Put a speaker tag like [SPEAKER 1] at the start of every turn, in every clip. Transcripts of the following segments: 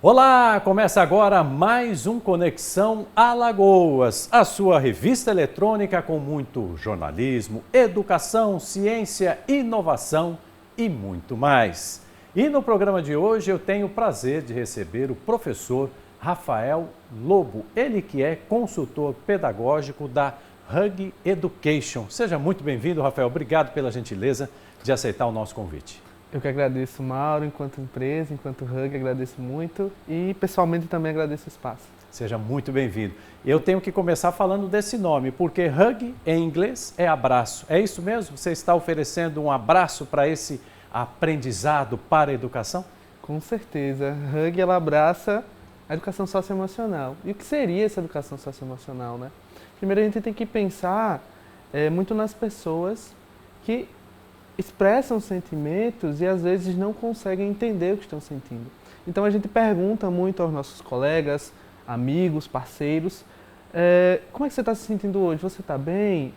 [SPEAKER 1] Olá, começa agora mais um Conexão Alagoas, a sua revista eletrônica com muito jornalismo, educação, ciência, inovação e muito mais. E no programa de hoje eu tenho o prazer de receber o professor Rafael Lobo, ele que é consultor pedagógico da Hug Education. Seja muito bem-vindo, Rafael. Obrigado pela gentileza de aceitar o nosso convite.
[SPEAKER 2] Eu que agradeço, Mauro, enquanto empresa, enquanto Hug, agradeço muito e pessoalmente também agradeço o espaço.
[SPEAKER 1] Seja muito bem-vindo. Eu tenho que começar falando desse nome, porque Hug em inglês é abraço. É isso mesmo? Você está oferecendo um abraço para esse aprendizado para a educação?
[SPEAKER 2] Com certeza. Hug, ela abraça a educação socioemocional. E o que seria essa educação socioemocional, né? Primeiro a gente tem que pensar muito nas pessoas que expressam sentimentos e às vezes não conseguem entender o que estão sentindo. Então a gente pergunta muito aos nossos colegas, amigos, parceiros, como é que você está se sentindo hoje? Você está bem?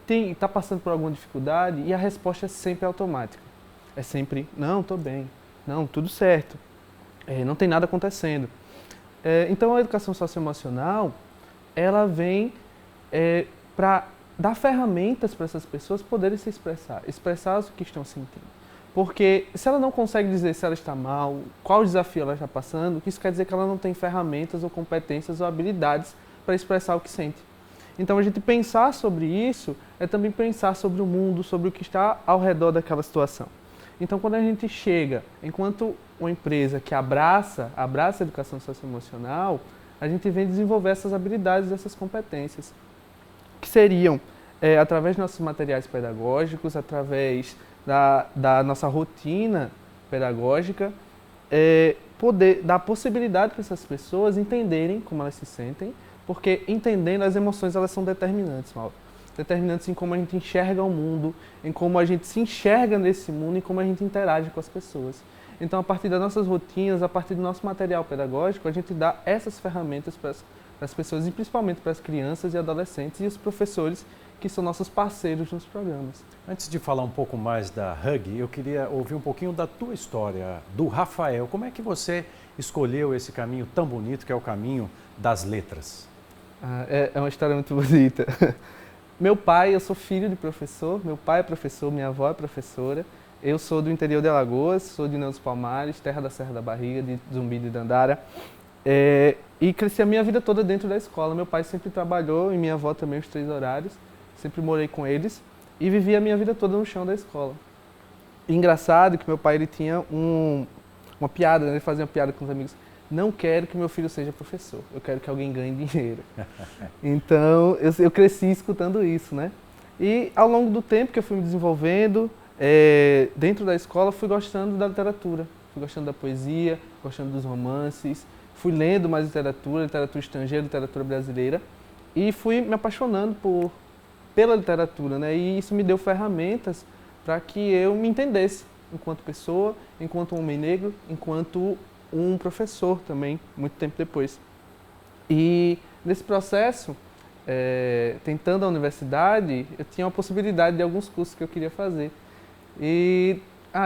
[SPEAKER 2] Está passando por alguma dificuldade? E a resposta é sempre automática. É sempre, não, estou bem, não, tudo certo, não tem nada acontecendo. Então a educação socioemocional, ela vem para dar ferramentas para essas pessoas poderem se expressar o que estão sentindo. Porque se ela não consegue dizer se ela está mal, qual desafio ela está passando, isso quer dizer que ela não tem ferramentas ou competências ou habilidades para expressar o que sente. Então a gente pensar sobre isso é também pensar sobre o mundo, sobre o que está ao redor daquela situação. Então quando a gente chega, enquanto uma empresa que abraça a educação socioemocional, a gente vem desenvolver essas habilidades, essas competências, que seriam, através dos nossos materiais pedagógicos, através da nossa rotina pedagógica, poder dar a possibilidade para essas pessoas entenderem como elas se sentem, porque entendendo as emoções, elas são determinantes, Mauro. Determinantes em como a gente enxerga o mundo, em como a gente se enxerga nesse mundo e como a gente interage com as pessoas. Então, a partir das nossas rotinas, a partir do nosso material pedagógico, a gente dá essas ferramentas para as pessoas e principalmente para as crianças e adolescentes e os professores que são nossos parceiros nos programas.
[SPEAKER 1] Antes de falar um pouco mais da Hug, eu queria ouvir um pouquinho da tua história, do Rafael. Como é que você escolheu esse caminho tão bonito que é o caminho das letras?
[SPEAKER 2] É uma história muito bonita. Meu pai, eu sou filho de professor, meu pai é professor, minha avó é professora. Eu sou do interior de Alagoas, sou de União dos Palmares, terra da Serra da Barriga, de Zumbi de Dandara. E cresci a minha vida toda dentro da escola. Meu pai sempre trabalhou e minha avó também os 3 horários. Sempre morei com eles e vivi a minha vida toda no chão da escola. E engraçado que meu pai ele tinha uma piada, né? Ele fazia uma piada com os amigos. Não quero que meu filho seja professor, eu quero que alguém ganhe dinheiro. Então eu cresci escutando isso, né? E ao longo do tempo que eu fui me desenvolvendo, dentro da escola fui gostando da literatura, fui gostando da poesia, gostando dos romances, fui lendo mais literatura estrangeira, literatura brasileira e fui me apaixonando pela literatura, né? E isso me deu ferramentas para que eu me entendesse enquanto pessoa, enquanto um homem negro, enquanto um professor também, muito tempo depois. E nesse processo, tentando a universidade, eu tinha uma possibilidade de alguns cursos que eu queria fazer. E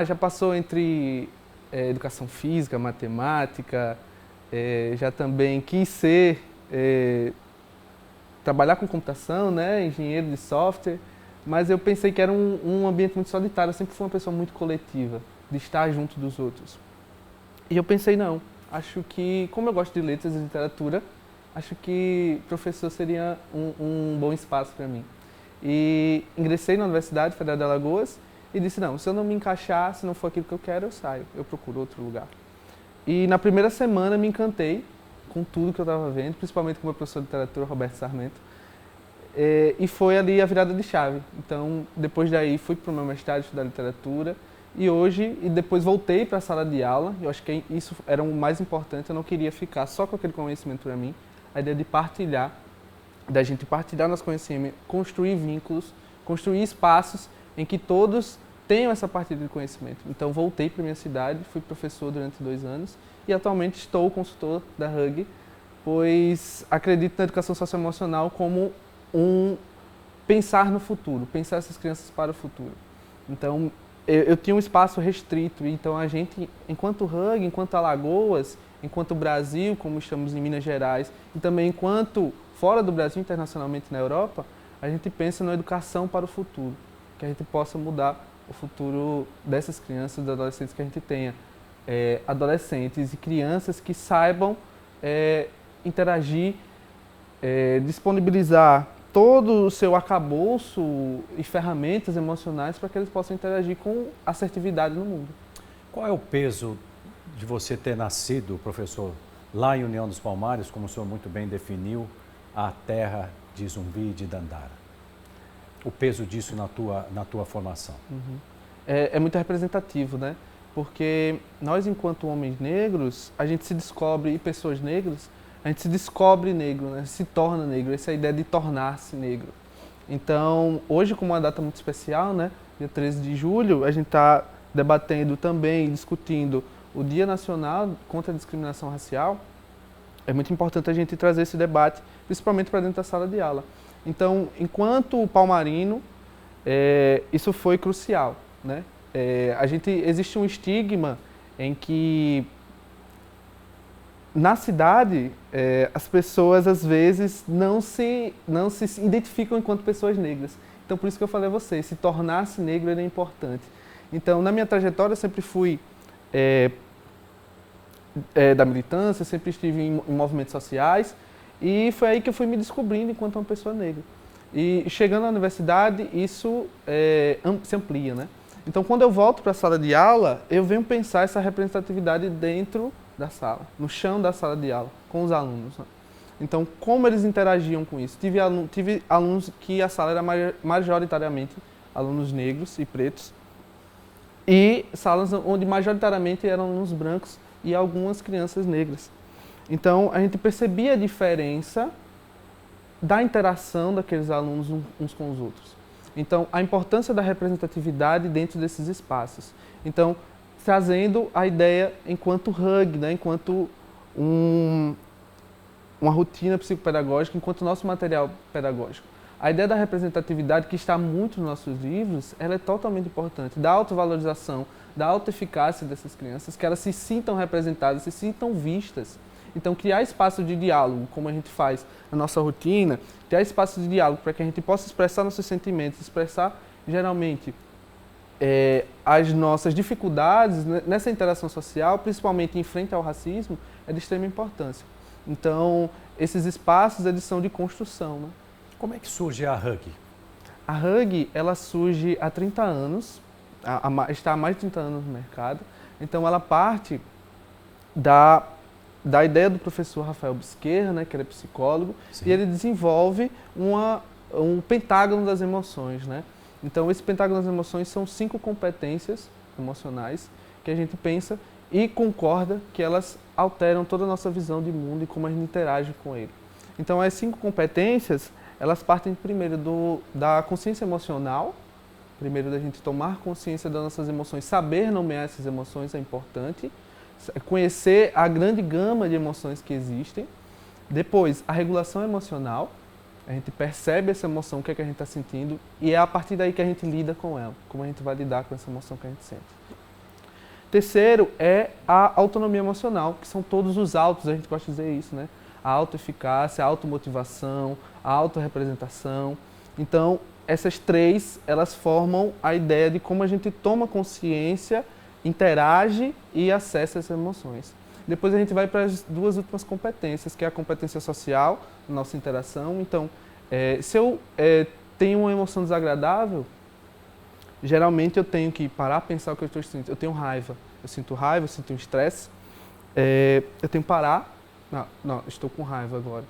[SPEAKER 2] já passou entre educação física, matemática, já também quis trabalhar com computação, né, engenheiro de software, mas eu pensei que era um ambiente muito solitário, eu sempre fui uma pessoa muito coletiva, de estar junto dos outros. E eu pensei, não, acho que, como eu gosto de letras e literatura, acho que professor seria um bom espaço para mim. E ingressei na Universidade Federal de Alagoas e disse, não, se eu não me encaixar, se não for aquilo que eu quero, eu saio, eu procuro outro lugar. E na primeira semana me encantei com tudo que eu estava vendo, principalmente com o meu professor de literatura, Roberto Sarmento, e foi ali a virada de chave. Então, depois daí, fui para o meu mestrado estudar literatura, e depois voltei para a sala de aula. Eu acho que isso era o mais importante, eu não queria ficar só com aquele conhecimento para mim. A ideia de partilhar, da gente partilhar nosso conhecimento, construir vínculos, construir espaços em que todos tenham essa partilha de conhecimento. Então voltei para minha cidade, fui professor durante 2 anos e atualmente estou consultor da Hug, pois acredito na educação socioemocional como pensar no futuro, pensar essas crianças para o futuro. Então eu tinha um espaço restrito, então a gente, enquanto Hugg, enquanto Alagoas, enquanto Brasil, como estamos em Minas Gerais, e também enquanto fora do Brasil, internacionalmente na Europa, a gente pensa na educação para o futuro, que a gente possa mudar o futuro dessas crianças, dos adolescentes, que a gente tenha adolescentes e crianças que saibam interagir, disponibilizar todo o seu arcabouço e ferramentas emocionais para que eles possam interagir com assertividade no mundo.
[SPEAKER 1] Qual é o peso de você ter nascido, professor, lá em União dos Palmares, como o senhor muito bem definiu, a terra de Zumbi e de Dandara? O peso disso na tua formação?
[SPEAKER 2] Uhum. É muito representativo, né? Porque nós, enquanto homens negros, a gente se descobre, e pessoas negras, a gente se descobre negro, né? Se torna negro, essa é a ideia de tornar-se negro. Então, hoje, como uma data muito especial, né? Dia 13 de julho, a gente está debatendo também, discutindo o Dia Nacional contra a Discriminação Racial. É muito importante a gente trazer esse debate, principalmente para dentro da sala de aula. Então, enquanto palmarino, isso foi crucial, né? Existe um estigma em que na cidade as pessoas às vezes não se identificam enquanto pessoas negras. Então por isso que eu falei a vocês, se tornar-se negro é importante. Então na minha trajetória eu sempre fui da militância, sempre estive em movimentos sociais e foi aí que eu fui me descobrindo enquanto uma pessoa negra. E chegando à universidade isso se amplia, né? Então, quando eu volto para a sala de aula, eu venho pensar essa representatividade dentro da sala, no chão da sala de aula, com os alunos, né? Então, como eles interagiam com isso? Tive alunos que a sala era majoritariamente alunos negros e pretos, e salas onde majoritariamente eram alunos brancos e algumas crianças negras. Então, a gente percebia a diferença da interação daqueles alunos uns com os outros. Então, a importância da representatividade dentro desses espaços. Então, trazendo a ideia enquanto Hugg, né, enquanto uma rotina psicopedagógica, enquanto nosso material pedagógico. A ideia da representatividade, que está muito nos nossos livros, ela é totalmente importante. Da autovalorização, da autoeficácia dessas crianças, que elas se sintam representadas, se sintam vistas. Então, criar espaço de diálogo, como a gente faz na nossa rotina, criar espaço de diálogo para que a gente possa expressar nossos sentimentos, expressar, geralmente, as nossas dificuldades nessa interação social, principalmente em frente ao racismo, é de extrema importância. Então, esses espaços, eles são de construção, né?
[SPEAKER 1] Como é que surge a Hugg?
[SPEAKER 2] A Hugg, ela surge há 30 anos, está há mais de 30 anos no mercado. Então, ela parte da ideia do professor Rafael Bisquerra, né, que ele é psicólogo, sim, e ele desenvolve um pentágono das emoções, né? Então, esse pentágono das emoções são 5 competências emocionais que a gente pensa e concorda que elas alteram toda a nossa visão de mundo e como a gente interage com ele. Então, as 5 competências, elas partem primeiro da consciência emocional, primeiro da gente tomar consciência das nossas emoções, saber nomear essas emoções é importante, conhecer a grande gama de emoções que existem. Depois, a regulação emocional, a gente percebe essa emoção, o que é que a gente está sentindo, e é a partir daí que a gente lida com ela, como a gente vai lidar com essa emoção que a gente sente. Terceiro é a autonomia emocional, que são todos os autos, a gente gosta de dizer isso, né? A autoeficácia, a automotivação, a autorrepresentação. Então, essas 3, elas formam a ideia de como a gente toma consciência, interage e acessa essas emoções. Depois a gente vai para as 2 últimas competências, que é a competência social, nossa interação. Então, se eu tenho uma emoção desagradável, geralmente eu tenho que parar, pensar o que eu estou sentindo. Eu tenho raiva, eu sinto um estresse, eu tenho que parar, não, estou com raiva agora.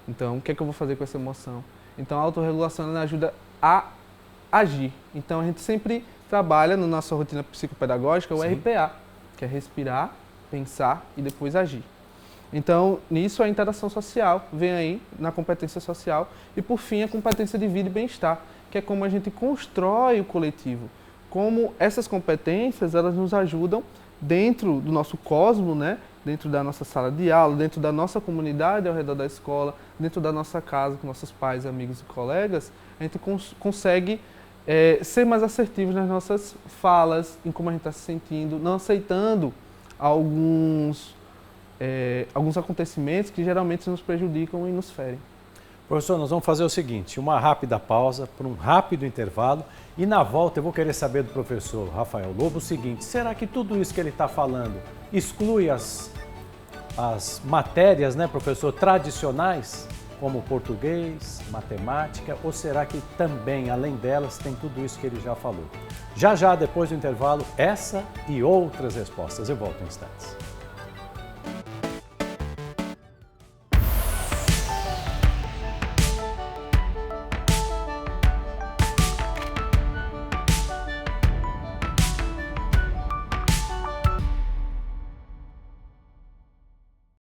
[SPEAKER 2] Então, o que é que eu vou fazer com essa emoção? Então, a autorregulação ela ajuda a agir. Então, a gente sempre trabalha na nossa rotina psicopedagógica o
[SPEAKER 1] Sim.
[SPEAKER 2] RPA, que é respirar, pensar e depois agir. Então, nisso a interação social vem aí na competência social e, por fim, a competência de vida e bem-estar, que é como a gente constrói o coletivo. Como essas competências, elas nos ajudam dentro do nosso cosmo, né? Dentro da nossa sala de aula, dentro da nossa comunidade ao redor da escola, dentro da nossa casa, com nossos pais, amigos e colegas, a gente consegue ser mais assertivos nas nossas falas, em como a gente está se sentindo, não aceitando alguns acontecimentos que geralmente nos prejudicam e nos ferem.
[SPEAKER 1] Professor, nós vamos fazer o seguinte, uma rápida pausa para um rápido intervalo e na volta eu vou querer saber do professor Rafael Lobo o seguinte, será que tudo isso que ele está falando exclui as matérias, né, professor, tradicionais, como português, matemática, ou será que também, além delas, tem tudo isso que ele já falou? Já, depois do intervalo, essa e outras respostas. Eu volto em instantes.